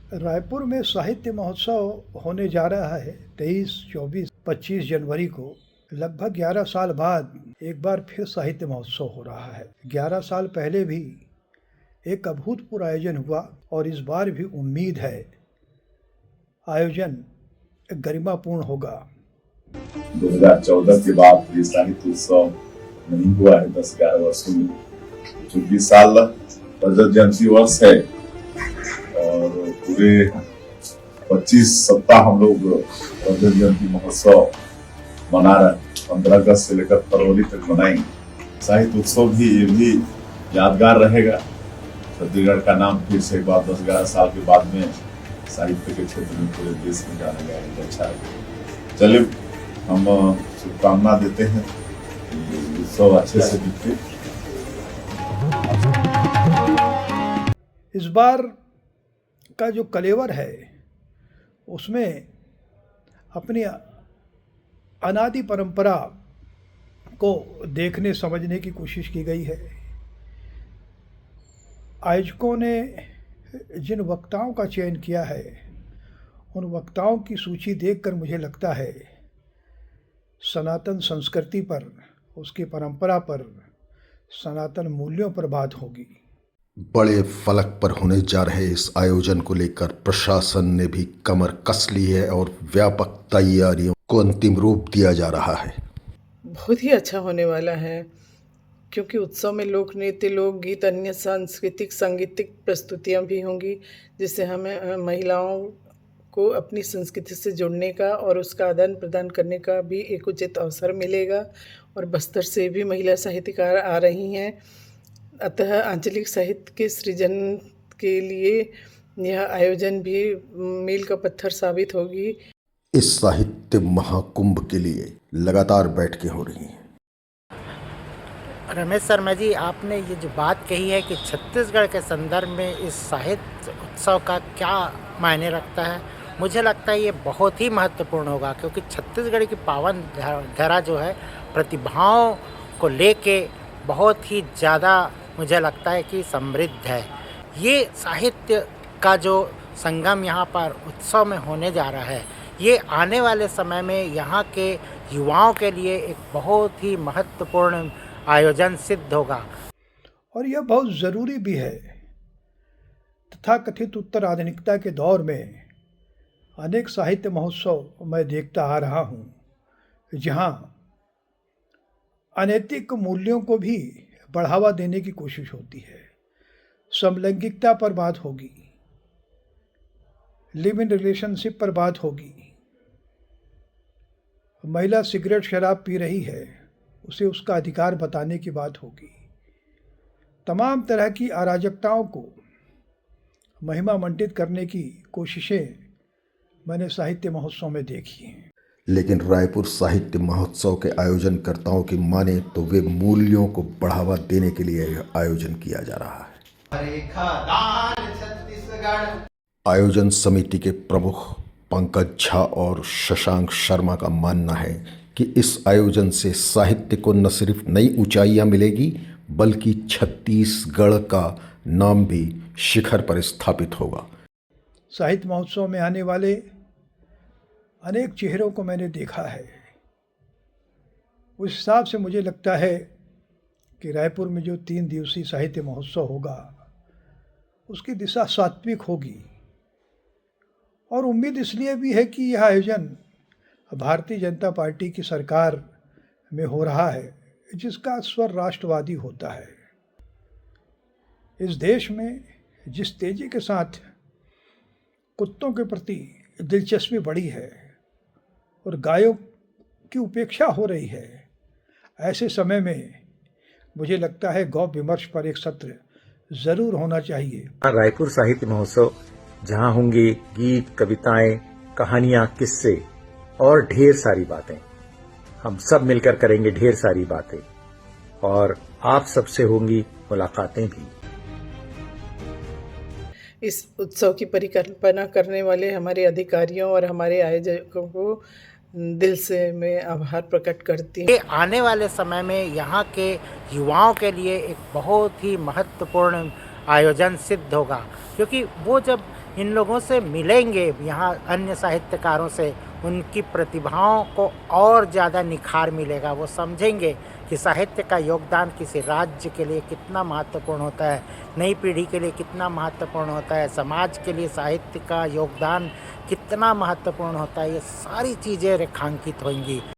रायपुर में साहित्य महोत्सव होने जा रहा है 23, 24, 25 जनवरी को। लगभग 11 साल बाद एक बार फिर साहित्य महोत्सव हो रहा है। 11 साल पहले भी एक अभूतपूर्व आयोजन हुआ और इस बार भी उम्मीद है आयोजन गरिमापूर्ण होगा। 2014 के बाद ये साहित्य उत्सव नहीं हुआ है 10-11 वर्षों में। चूंकि इस साल रजत जयंती वर्ष है और पूरे 25 सप्ताह हम लोग रजत जयंती महोत्सव मना रहे हैं। 15 अगस्त से लेकर फरवरी तक मनाएंगे। साहित्य उत्सव भी ये भी यादगार रहेगा। छत्तीसगढ़ का नाम फिर से एक बार 10-11 साल के बाद में साहित्य के क्षेत्र में पूरे देश में जाना गया। अच्छा है। चलिए हम शुभकामना देते हैं उत्सव अच्छे से बीते। इस बार का जो कलेवर है उसमें अपनी अनादि परंपरा को देखने समझने की कोशिश की गई है। आयोजकों ने जिन वक्ताओं का चयन किया है उन वक्ताओं की सूची देखकर मुझे लगता है सनातन संस्कृति पर, उसकी परंपरा पर, सनातन मूल्यों पर बात होगी। बड़े फलक पर होने जा रहे इस आयोजन को लेकर प्रशासन ने भी कमर कस ली है और व्यापक तैयारियों को अंतिम रूप दिया जा रहा है। बहुत ही अच्छा होने वाला है क्योंकि उत्सव में लोक नृत्य, लोकगीत, अन्य सांस्कृतिक सांगीतिक प्रस्तुतियां भी होंगी, जिससे हमें महिलाओं को अपनी संस्कृति से जुड़ने का और उसका आदान प्रदान करने का भी एक उचित अवसर मिलेगा। और बस्तर से भी महिला साहित्यकार आ रही हैं, अतः आंचलिक साहित्य के सृजन के लिए यह आयोजन भी मील का पत्थर साबित होगी। इस साहित्य महाकुंभ के लिए लगातार बैठकें हो रही हैं। रमेश शर्मा जी, आपने ये जो बात कही है कि छत्तीसगढ़ के संदर्भ में इस साहित्य उत्सव का क्या मायने रखता है, मुझे लगता है ये बहुत ही महत्वपूर्ण होगा, क्योंकि छत्तीसगढ़ की पावन धरा जो है प्रतिभाओं को लेके बहुत ही ज़्यादा मुझे लगता है कि समृद्ध है। ये साहित्य का जो संगम यहाँ पर उत्सव में होने जा रहा है, ये आने वाले समय में यहाँ के युवाओं के लिए एक बहुत ही महत्वपूर्ण आयोजन सिद्ध होगा। और यह बहुत ज़रूरी भी है। तथाकथित उत्तर आधुनिकता के दौर में अनेक साहित्य महोत्सव मैं देखता आ रहा हूँ जहाँ अनैतिक मूल्यों को भी बढ़ावा देने की कोशिश होती है। समलैंगिकता पर बात होगी, लिव इन रिलेशनशिप पर बात होगी। महिला सिगरेट शराब पी रही है, उसे उसका अधिकार बताने की बात होगी। तमाम तरह की अराजकताओं को महिमा मंडित करने की कोशिशें मैंने साहित्य महोत्सव में देखी हैं। लेकिन रायपुर साहित्य महोत्सव के आयोजनकर्ताओं की माने तो वे मूल्यों को बढ़ावा देने के लिए आयोजन किया जा रहा है। आयोजन समिति के प्रमुख पंकज झा और शशांक शर्मा का मानना है कि इस आयोजन से साहित्य को न सिर्फ नई ऊंचाइयां मिलेगी, बल्कि छत्तीसगढ़ का नाम भी शिखर पर स्थापित होगा। साहित्य महोत्सव में आने वाले अनेक चेहरों को मैंने देखा है। उस हिसाब से मुझे लगता है कि रायपुर में जो 3 दिवसीय साहित्य महोत्सव होगा उसकी दिशा सात्विक होगी। और उम्मीद इसलिए भी है कि यह आयोजन भारतीय जनता पार्टी की सरकार में हो रहा है, जिसका स्वर राष्ट्रवादी होता है। इस देश में जिस तेजी के साथ कुत्तों के प्रति दिलचस्पी बढ़ी है और गायों की उपेक्षा हो रही है, ऐसे समय में मुझे लगता है गौ विमर्श पर एक सत्र जरूर होना चाहिए। रायपुर साहित्य महोत्सव जहां होंगे गीत, कविताएं, कहानियां, किस्से और ढेर सारी बातें। हम सब मिलकर करेंगे ढेर सारी बातें और आप सबसे होंगी मुलाकातें भी। इस उत्सव की परिकल्पना करने वाले हमारे अधिकारियों और हमारे आयोजकों को दिल से मैं आभार प्रकट करती हूँ। ये आने वाले समय में यहाँ के युवाओं के लिए एक बहुत ही महत्वपूर्ण आयोजन सिद्ध होगा, क्योंकि वो जब इन लोगों से मिलेंगे, यहाँ अन्य साहित्यकारों से, उनकी प्रतिभाओं को और ज़्यादा निखार मिलेगा। वो समझेंगे कि साहित्य का योगदान किसी राज्य के लिए कितना महत्वपूर्ण होता है, नई पीढ़ी के लिए कितना महत्वपूर्ण होता है, समाज के लिए साहित्य का योगदान कितना महत्वपूर्ण होता है। ये सारी चीज़ें रेखांकित होंगी।